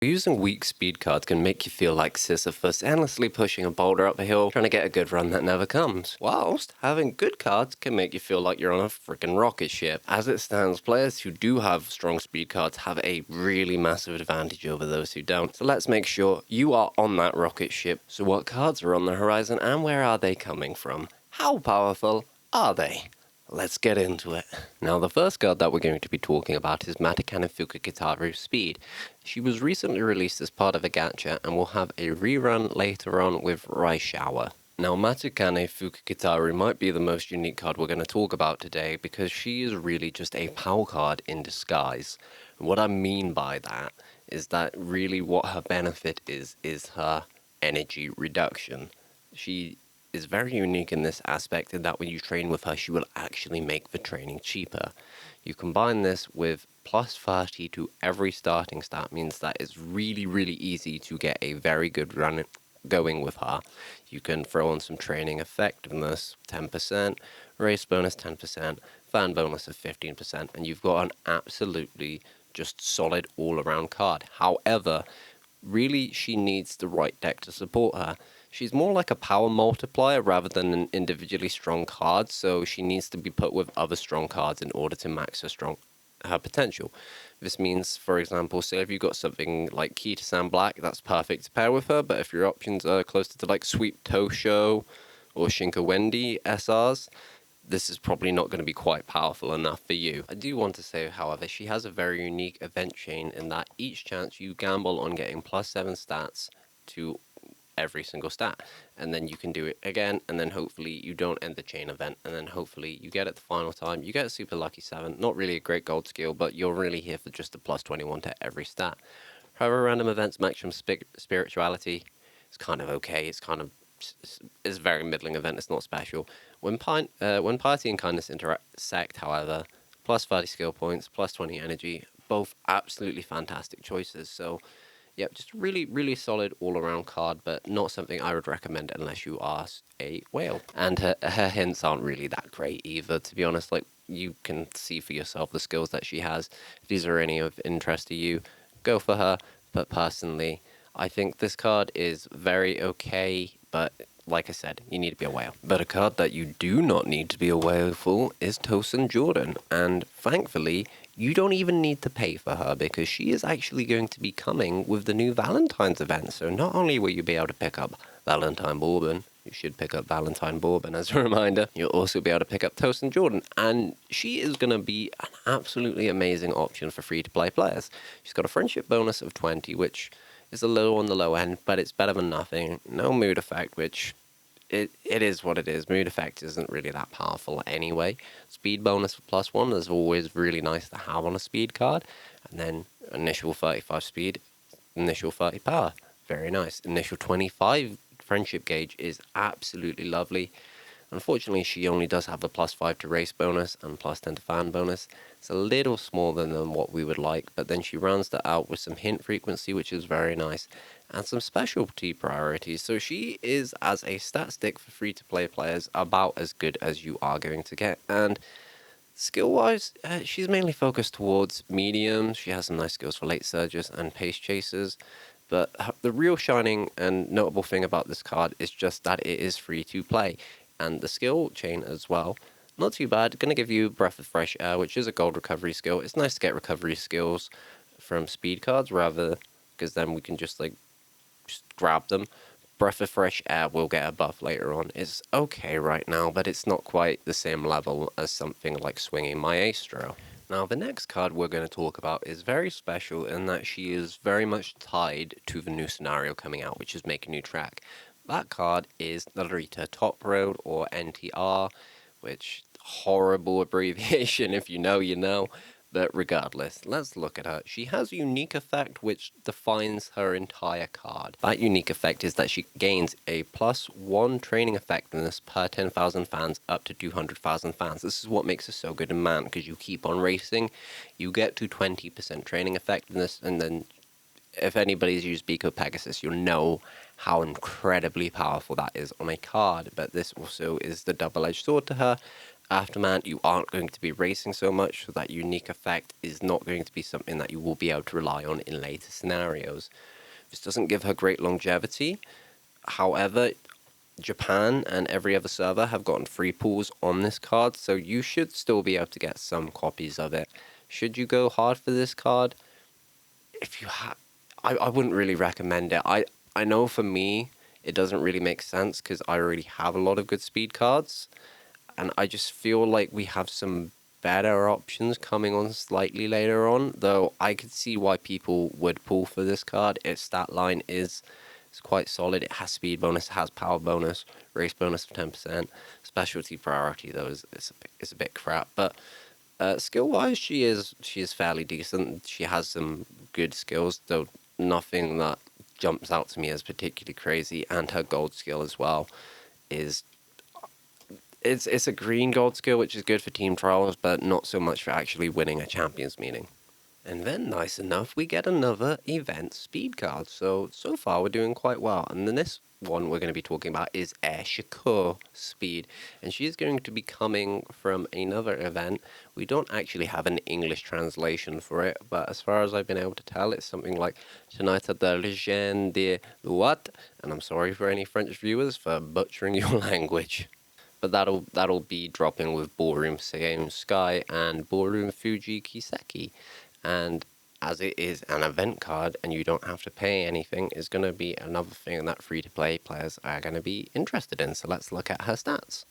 Using weak speed cards can make you feel like Sisyphus endlessly pushing a boulder up a hill trying to get a good run that never comes, whilst having good cards can make you feel like you're on a freaking rocket ship. As it stands, players who do have strong speed cards have a really massive advantage over those who don't. So let's make sure you are on that rocket ship. So what cards are on the horizon and where are they coming from? How powerful are they? Let's get into it. Now, the first card that we're going to be talking about is Matikanefukukitaru Speed. She was recently released as part of a gacha and will have a rerun later on with Rice Shower. Now, Matikanefukukitaru might be the most unique card we're going to talk about today because she is really just a power card in disguise. And what I mean by that is that really what her benefit is her energy reduction. She is very unique in this aspect in that when you train with her, she will actually make the training cheaper. You combine this with plus 30 to every starting stat, means that it's really, really easy to get a very good run going with her. You can throw on some training effectiveness, 10%, race bonus 10%, fan bonus of 15%, and you've got an absolutely just solid all-around card. However, really she needs the right deck to support her. She's more like a power multiplier rather than an individually strong card, so she needs to be put with other strong cards in order to max her potential. This means, for example, say if you've got something like Key to Sand Black, that's perfect to pair with her, but if your options are closer to like Sweep Tosho or Shinka Wendy SRs, this is probably not going to be quite powerful enough for you. I do want to say, however, she has a very unique event chain in that each chance you gamble on getting plus 7 stats to every single stat, and then you can do it again, and then hopefully you don't end the chain event, and then hopefully you get it the final time, you get a super lucky 7, not really a great gold skill, but you're really here for just a plus 21 to every stat. However, random events maximum spirituality is kind of okay, it's a very middling event, it's not special. When piety and kindness intersect, however, plus 30 skill points, plus 20 energy, both absolutely fantastic choices. So yeah, just really, really solid all-around card, but not something I would recommend unless you are a whale. And her hints aren't really that great either, to be honest. Like, you can see for yourself the skills that she has. If these are any of interest to you, go for her. But personally, I think this card is very okay, but like I said, you need to be a whale. But a card that you do not need to be a whale for is Tosen Jordan, and thankfully, you don't even need to pay for her because she is actually going to be coming with the new Valentine's event. So not only will you be able to pick up Valentine Bourbon, you should pick up Valentine Bourbon as a reminder, you'll also be able to pick up Tosen Jordan. And she is going to be an absolutely amazing option for free-to-play players. She's got a friendship bonus of 20, which is a little on the low end, but it's better than nothing. No mood effect, which it is what it is. Mood effect isn't really that powerful anyway. Speed bonus for +1 is always really nice to have on a speed card. And then initial 35 speed, initial 30 power. Very nice. Initial 25 friendship gauge is absolutely lovely. Unfortunately, she only does have a +5 to race bonus and +10 to fan bonus. It's a little smaller than what we would like, but then she rounds that out with some hint frequency, which is very nice, and some specialty priorities. So she is, as a stat stick for free-to-play players, about as good as you are going to get. And skill-wise, she's mainly focused towards mediums. She has some nice skills for late surges and pace chasers. But the real shining and notable thing about this card is just that it is free to play. And the skill chain as well, not too bad. Going to give you Breath of Fresh Air, which is a gold recovery skill. It's nice to get recovery skills from speed cards rather, because then we can just grab them. Breath of Fresh Air will get a buff later on. It's okay right now, but it's not quite the same level as something like Swinging Maestro. Now, the next card we're going to talk about is very special in that she is very much tied to the new scenario coming out, which is Make a New Track. That card is Narita Top Road, or NTR, which horrible abbreviation. If you know, you know. But regardless, let's look at her. She has a unique effect which defines her entire card. That unique effect is that she gains a +1 training effectiveness per 10,000 fans up to 200,000 fans. This is what makes her so good in MANT, because you keep on racing, you get to 20% training effectiveness, and then if anybody's used Biko Pegasus, you'll know how incredibly powerful that is on a card. But this also is the double-edged sword to her, After MANT, you aren't going to be racing so much, so that unique effect is not going to be something that you will be able to rely on in later scenarios. This doesn't give her great longevity. However, Japan and every other server have gotten free pulls on this card, so you should still be able to get some copies of it. Should you go hard for this card? If you have, I wouldn't really recommend it. I know for me, it doesn't really make sense because I already have a lot of good speed cards, and I just feel like we have some better options coming on slightly later on, though I could see why people would pull for this card. Its stat line is quite solid. It has speed bonus, it has power bonus, race bonus of 10%. Specialty priority, though, is a bit crap, but skill-wise, she is fairly decent. She has some good skills, though nothing that jumps out to me as particularly crazy, and her gold skill as well is... It's a green gold skill, which is good for team trials, but not so much for actually winning a champions meeting. And then, nice enough, we get another event speed card. So far we're doing quite well. And then this one we're going to be talking about is Shakur speed. And she's going to be coming from another event. We don't actually have an English translation for it, but as far as I've been able to tell, it's something like Narita Top Road. And I'm sorry for any French viewers for butchering your language. But that'll be dropping with Ballroom Same Sky and Ballroom Fuji Kiseki. And as it is an event card and you don't have to pay anything, is going to be another thing that free-to-play players are going to be interested in. So let's look at her stats.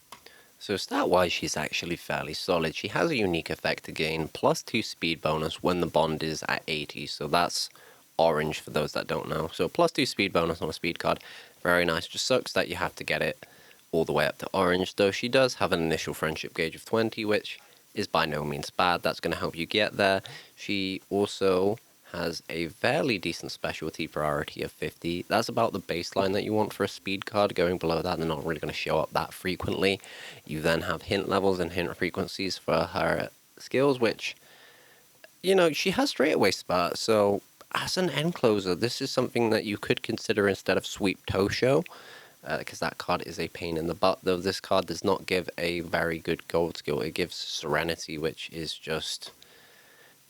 So stat-wise, she's actually fairly solid. She has a unique effect to gain +2 speed bonus when the bond is at 80. So that's orange for those that don't know. So +2 speed bonus on a speed card. Very nice. Just sucks that you have to get it all the way up to orange, though she does have an initial friendship gauge of 20, which is by no means bad. That's going to help you get there. She also has a fairly decent specialty priority of 50. That's about the baseline that you want for a speed card. Going below that, they're not really going to show up that frequently. You then have hint levels and hint frequencies for her skills, which, you know, she has straightaway spurt. So as an end closer, this is something that you could consider instead of Sweep Tosho, because that card is a pain in the butt, though this card does not give a very good gold skill. It gives Serenity, which is just...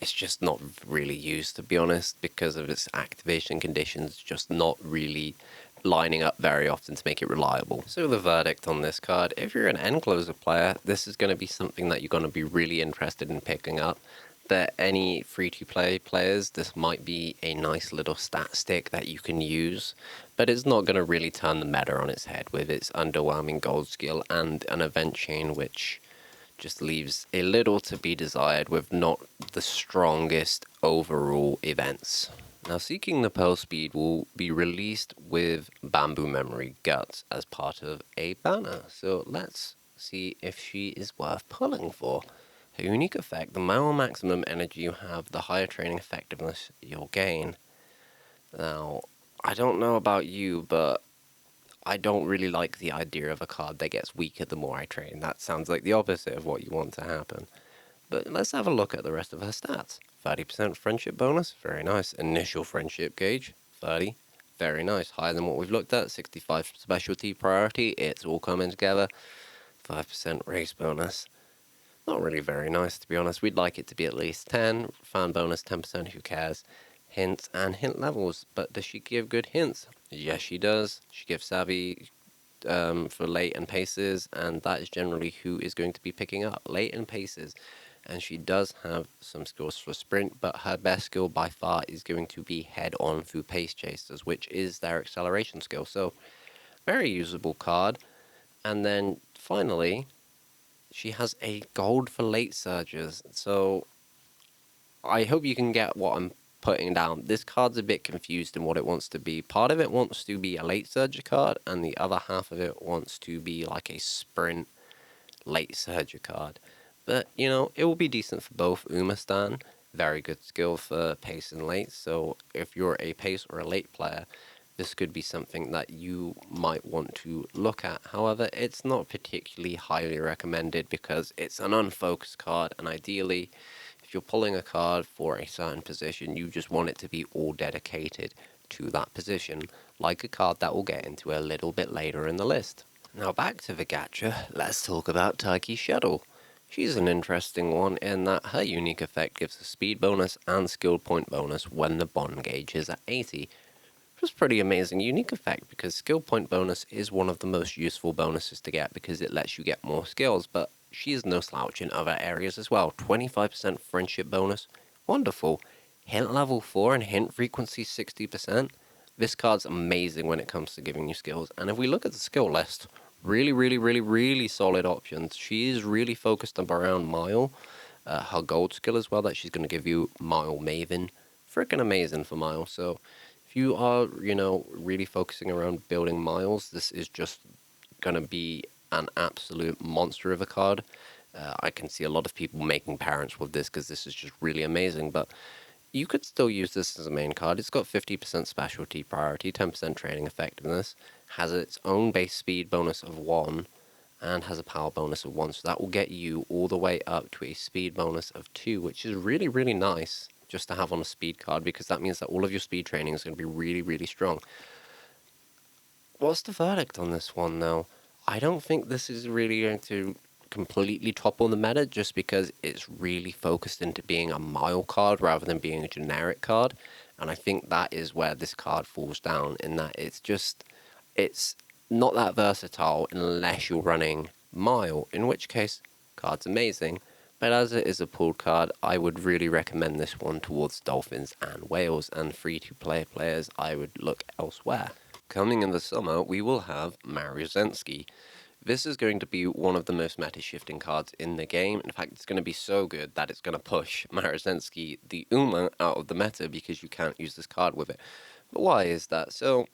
it's just not really used, to be honest, because of its activation conditions just not really lining up very often to make it reliable. So the verdict on this card, if you're an end closer player, this is going to be something that you're going to be really interested in picking up. That any free-to-play players, this might be a nice little stat stick that you can use, but it's not going to really turn the meta on its head with its underwhelming gold skill and an event chain which just leaves a little to be desired with not the strongest overall events. Now, Seeking the Pearl Speed will be released with Bamboo Memory Guts as part of a banner, so let's see if she is worth pulling for. Her unique effect, the more maximum energy you have, the higher training effectiveness you'll gain. Now, I don't know about you, but I don't really like the idea of a card that gets weaker the more I train. That sounds like the opposite of what you want to happen. But let's have a look at the rest of her stats. 30% friendship bonus, very nice. Initial friendship gauge, 30, very nice. Higher than what we've looked at. 65 specialty priority, it's all coming together. 5% race bonus. Not really very nice, to be honest. We'd like it to be at least 10. Fan bonus, 10%, who cares? Hints and hint levels. But does she give good hints? Yes, she does. She gives Savvy for late and paces, and that is generally who is going to be picking up late and paces. And she does have some skills for sprint, but her best skill by far is going to be head-on through pace chasers, which is their acceleration skill. So, very usable card. And then, finally, she has a gold for late surges. So, I hope you can get what I'm putting down. This card's a bit confused in what it wants to be. Part of it wants to be a late surger card, and the other half of it wants to be like a sprint late surger card. But, you know, it will be decent for both. Umastan, very good skill for pace and late, so if you're a pace or a late player, this could be something that you might want to look at. However, it's not particularly highly recommended because it's an unfocused card, and ideally, if you're pulling a card for a certain position, you just want it to be all dedicated to that position, like a card that we'll get into a little bit later in the list. Now back to the gacha, let's talk about Taiki Shuttle. She's an interesting one in that her unique effect gives a speed bonus and skill point bonus when the bond gauge is at 80. Which was pretty amazing unique effect because skill point bonus is one of the most useful bonuses to get because it lets you get more skills, but she is no slouch in other areas as well. 25% friendship bonus, wonderful. Hint level 4 and hint frequency 60%. This card's amazing when it comes to giving you skills, and if we look at the skill list, really solid options. She is really focused around Mile, her gold skill as well that she's going to give you, Mile Maven. Freaking amazing for Mile, so if you are, really focusing around building Miles, this is just going to be an absolute monster of a card. I can see a lot of people making parents with this because this is just really amazing, but you could still use this as a main card. It's got 50% specialty priority, 10% training effectiveness, has its own base speed bonus of 1, and has a power bonus of 1. So that will get you all the way up to a speed bonus of 2, which is really nice just to have on a speed card, because that means that all of your speed training is going to be really strong. What's the verdict on this one, though? I don't think this is really going to completely topple the meta just because it's really focused into being a Mile card rather than being a generic card, and I think that is where this card falls down, in that it's not that versatile unless you're running Mile, in which case card's amazing, but as it is a pooled card, I would really recommend this one towards Dolphins and Whales, and free-to-play players I would look elsewhere. Coming in the summer, we will have Maruzensky. This is going to be one of the most meta-shifting cards in the game. In fact, it's going to be so good that it's going to push Maruzensky, the Uma, out of the meta because you can't use this card with it. But why is that? So,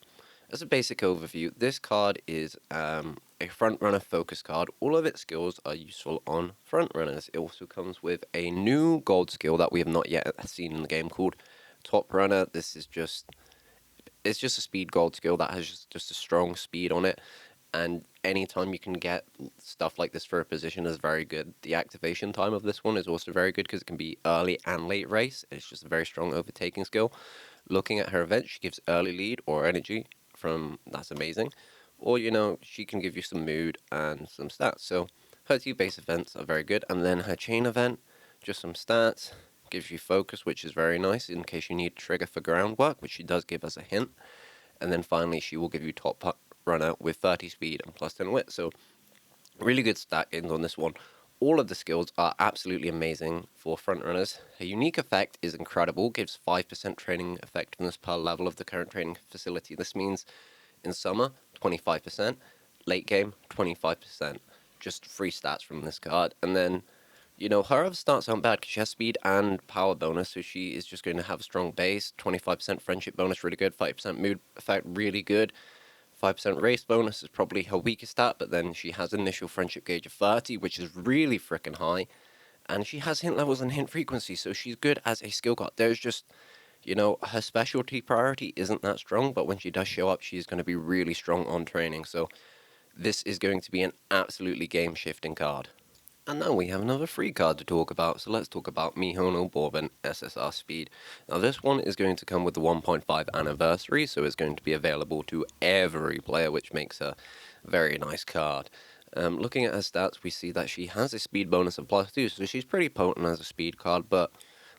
as a basic overview, this card is a front-runner focus card. All of its skills are useful on front-runners. It also comes with a new gold skill that we have not yet seen in the game called Top Runner. This is just... it's just a speed gold skill that has just a strong speed on it, and anytime you can get stuff like this for a position is very good. The activation time of this one is also very good because it can be early and late race. It's just a very strong overtaking skill. Looking at her event, she gives early lead or energy that's amazing, or she can give you some mood and some stats. So her two base events are very good, and then her chain event, just some stats, gives you focus, which is very nice in case you need trigger for groundwork, which she does give us a hint. And then finally, she will give you top runner with 30 speed and plus 10 wit. So really good stat ins on this one. All of the skills are absolutely amazing for front runners. Her unique effect is incredible, gives 5% training effectiveness per level of the current training facility. This means in summer, 25%, late game, 25%. Just free stats from this card. And then her other stats aren't bad because she has speed and power bonus, so she is just going to have a strong base. 25% friendship bonus, really good. 5% mood effect, really good. 5% race bonus is probably her weakest stat, but then she has initial friendship gauge of 30, which is really freaking high. And she has hint levels and hint frequency, so she's good as a skill card. There's just, her specialty priority isn't that strong, but when she does show up, she's going to be really strong on training. So this is going to be an absolutely game-shifting card. And now we have another free card to talk about, so let's talk about Mihono Bourbon SSR Speed. Now this one is going to come with the 1.5 anniversary, so it's going to be available to every player, which makes her a very nice card. Looking at her stats, we see that she has a speed bonus of +2, so she's pretty potent as a speed card, but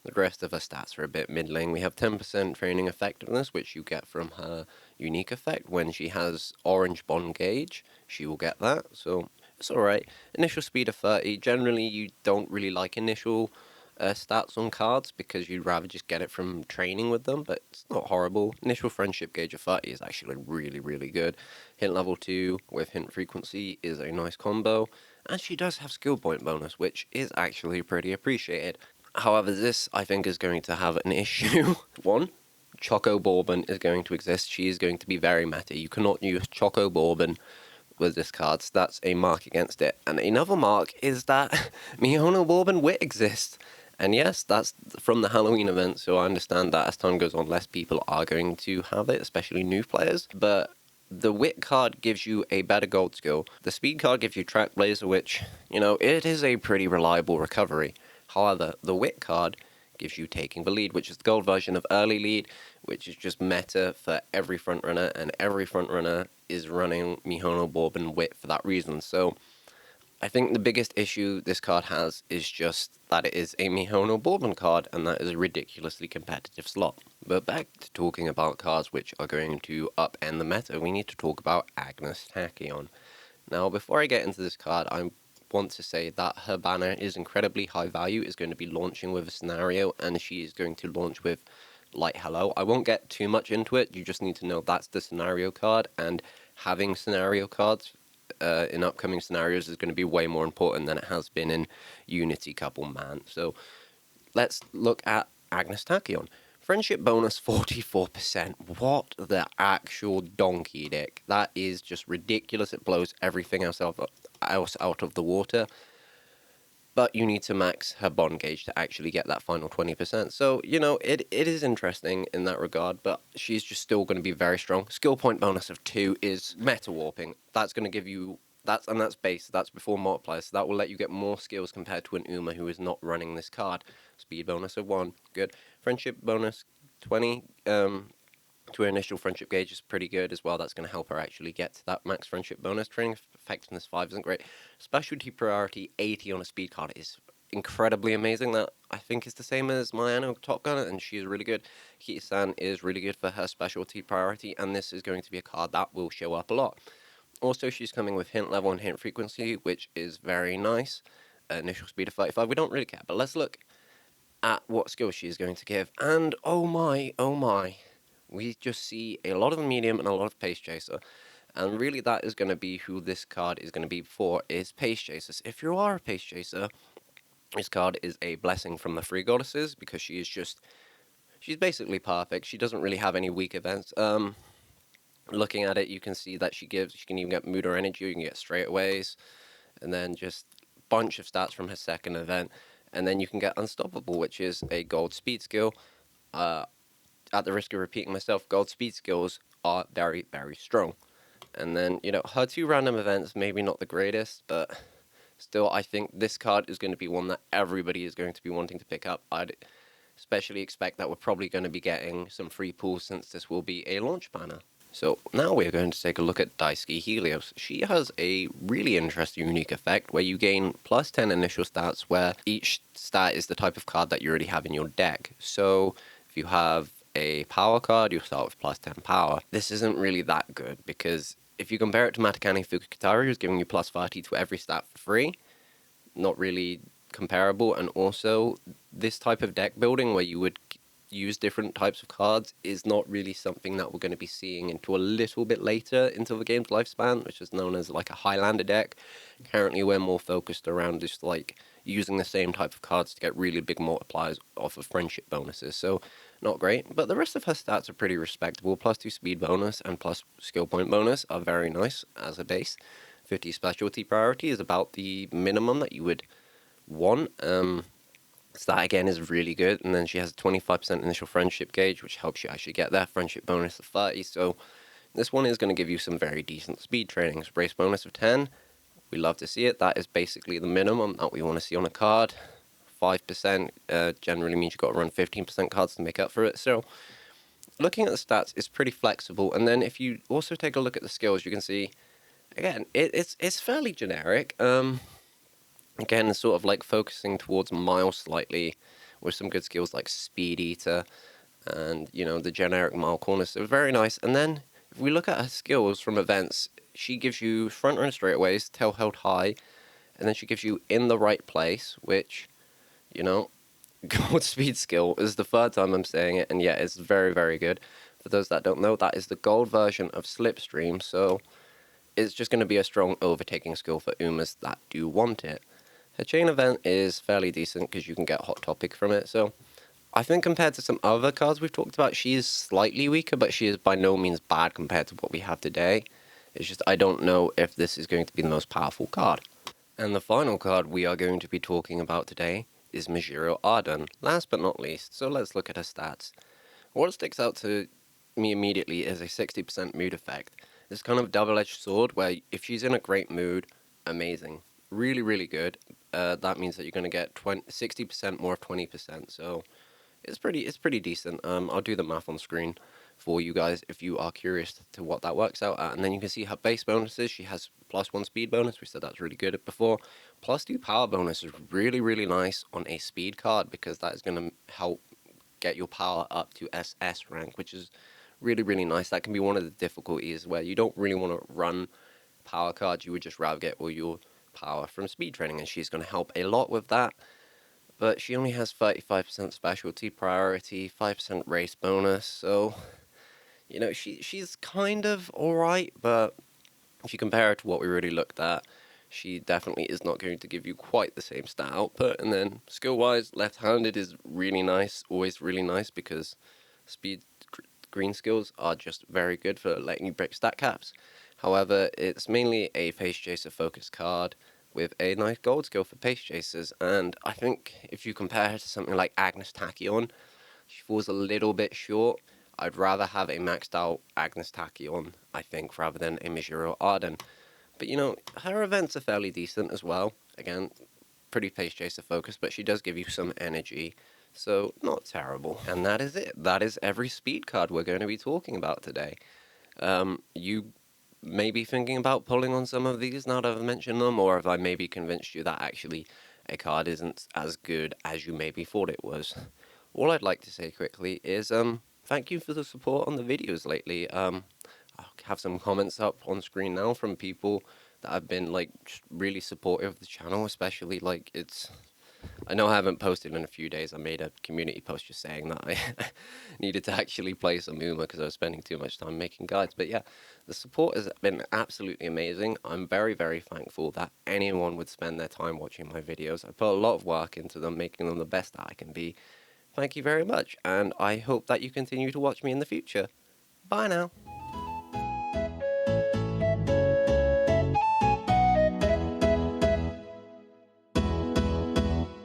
the rest of her stats are a bit middling. We have 10% training effectiveness, which you get from her unique effect. When she has orange bond gauge, she will get that, so it's alright. Initial speed of 30. Generally, you don't really like initial stats on cards because you'd rather just get it from training with them, but it's not horrible. Initial friendship gauge of 30 is actually really good. Hint level 2 with hint frequency is a nice combo, and she does have skill point bonus, which is actually pretty appreciated. However, this, I think, is going to have an issue. One, Choco Bourbon is going to exist. She is going to be very meta. You cannot use Choco Bourbon with this card, so that's a mark against it. And another mark is that Mihono Bourbon wit exists. And yes, that's from the Halloween event, so I understand that as time goes on, less people are going to have it, especially new players. But the wit card gives you a better gold skill. The speed card gives you Trackblazer, which, it is a pretty reliable recovery. However, the wit card gives you taking the lead, which is the gold version of early lead, which is just meta for every frontrunner, and every frontrunner is running Mihono Bourbon wit for that reason. So I think the biggest issue this card has is just that it is a Mihono Bourbon card, and that is a ridiculously competitive slot. But back to talking about cards which are going to upend the meta, we need to talk about Agnes Tachyon. Now, before I get into this card, I want to say that her banner is incredibly high value, is going to be launching with a scenario, and she is going to launch with Light Hello. I won't get too much into it, you just need to know that's the scenario card, and having scenario cards in upcoming scenarios is going to be way more important than it has been in Unity Couple MANT. So let's look at Agnes Tachyon. Friendship bonus 44%. What the actual donkey dick? That is just ridiculous. It blows everything else out of the water. But you need to max her bond gauge to actually get that final 20%. So, you know, it is interesting in that regard, but she's just still going to be very strong. Skill point bonus of 2 is meta warping. That's going to give you, that's base, that's before multipliers, so that will let you get more skills compared to an Uma who is not running this card. Speed bonus of 1, good. Friendship bonus 20, to her initial friendship gauge is pretty good as well. That's going to help her actually get to that max friendship bonus. Training effectiveness 5 isn't great. Specialty priority 80 on a speed card is incredibly amazing. That I think is the same as Mihono Top Gunner, and she is really good. Kita-san is really good for her specialty priority, and this is going to be a card that will show up a lot. Also, she's coming with hint level and hint frequency, which is very nice. Initial speed of 35, we don't really care, but let's look at what skill she is going to give. And oh my, we just see a lot of medium and a lot of pace chaser, and really that is going to be who this card is going to be for, is pace chasers. If you are a pace chaser, this card is a blessing from the three goddesses, because she's basically perfect. She doesn't really have any weak events. Looking at it, you can see that she can even get mood or energy, you can get straightaways, and then just bunch of stats from her second event, and then you can get unstoppable, which is a gold speed skill. At the risk of repeating myself, gold speed skills are very, very strong. And then, you know, her 2 random events, maybe not the greatest, but still, I think this card is going to be one that everybody is going to be wanting to pick up. I'd especially expect that we're probably going to be getting some free pulls, since this will be a launch banner. So now we're going to take a look at Daisuke Helios. She has a really interesting unique effect where you gain plus 10 initial stats, where each stat is the type of card that you already have in your deck. So if you have a power card, you start with plus 10 power. This isn't really that good, because if you compare it to Matikanefukukitaru, who's giving you plus 30 to every stat for free, not really comparable. And also, this type of deck building where you would use different types of cards is not really something that we're going to be seeing until a little bit later into the game's lifespan, which is known as like a Highlander deck. Currently, we're more focused around just like using the same type of cards to get really big multipliers off of friendship bonuses. So not great, but the rest of her stats are pretty respectable. Plus 2 speed bonus and plus skill point bonus are very nice as a base. 50 specialty priority is about the minimum that you would want. So that again is really good. And then she has a 25% initial friendship gauge, which helps you actually get that friendship bonus of 30. So this one is going to give you some very decent speed training. Brace bonus of 10. We love to see it. That is basically the minimum that we want to see on a card. 5% generally means you've got to run 15% cards to make up for it. So looking at the stats, it's pretty flexible. And then if you also take a look at the skills, you can see, again, it's fairly generic. Again, sort of like focusing towards Miles slightly, with some good skills like Speed Eater and, you know, the generic Mile Corner. So very nice. And then if we look at her skills from events, she gives you front run straightaways, tail held high, and then she gives you in the right place, which, you know, gold speed skill is the 3rd time I'm saying it, and yeah, it's very, very good. For those that don't know, that is the gold version of Slipstream, so it's just going to be a strong overtaking skill for Umas that do want it. Her chain event is fairly decent because you can get Hot Topic from it, so I think compared to some other cards we've talked about, she is slightly weaker, but she is by no means bad compared to what we have today. It's just I don't know if this is going to be the most powerful card. And the final card we are going to be talking about today is Mejiro Ardan, last but not least, so let's look at her stats. What sticks out to me immediately is a 60% mood effect. This kind of double-edged sword where if she's in a great mood, amazing. Really, really good. That means that you're going to get 60% more of 20%, so it's pretty decent. I'll do the math on screen. for you guys if you are curious to what that works out at. And then you can see her base bonuses. She has +1 speed bonus. We said that's really good before. +2 power bonus is really, really nice on a speed card, because that is going to help get your power up to SS rank, which is really, really nice. That can be one of the difficulties where you don't really want to run power cards. You would just rather get all your power from speed training, and she's going to help a lot with that. But she only has 35% specialty priority, 5% race bonus, so, you know, she's kind of alright, but if you compare her to what we really looked at, she definitely is not going to give you quite the same stat output. And then skill-wise, left-handed is really nice, always really nice, because speed green skills are just very good for letting you break stat caps. However, it's mainly a pace chaser focus card with a nice gold skill for pace chasers, and I think if you compare her to something like Agnes Tachyon, she falls a little bit short. I'd rather have a maxed out Agnes Tachyon, I think, rather than a Mejiro Ardan. But, you know, her events are fairly decent as well. Again, pretty pace chaser focused, but she does give you some energy, so not terrible. And that is it. That is every speed card we're going to be talking about today. You may be thinking about pulling on some of these now that I've mentioned them, or have I maybe convinced you that actually a card isn't as good as you maybe thought it was? All I'd like to say quickly is thank you for the support on the videos lately. I'll have some comments up on screen now from people that have been like just really supportive of the channel, especially like I know I haven't posted in a few days. I made a community post just saying that I needed to actually play some Uma because I was spending too much time making guides. But yeah, the support has been absolutely amazing. I'm very, very thankful that anyone would spend their time watching my videos. I put a lot of work into them, making them the best that I can be. Thank you very much, and I hope that you continue to watch me in the future. Bye now.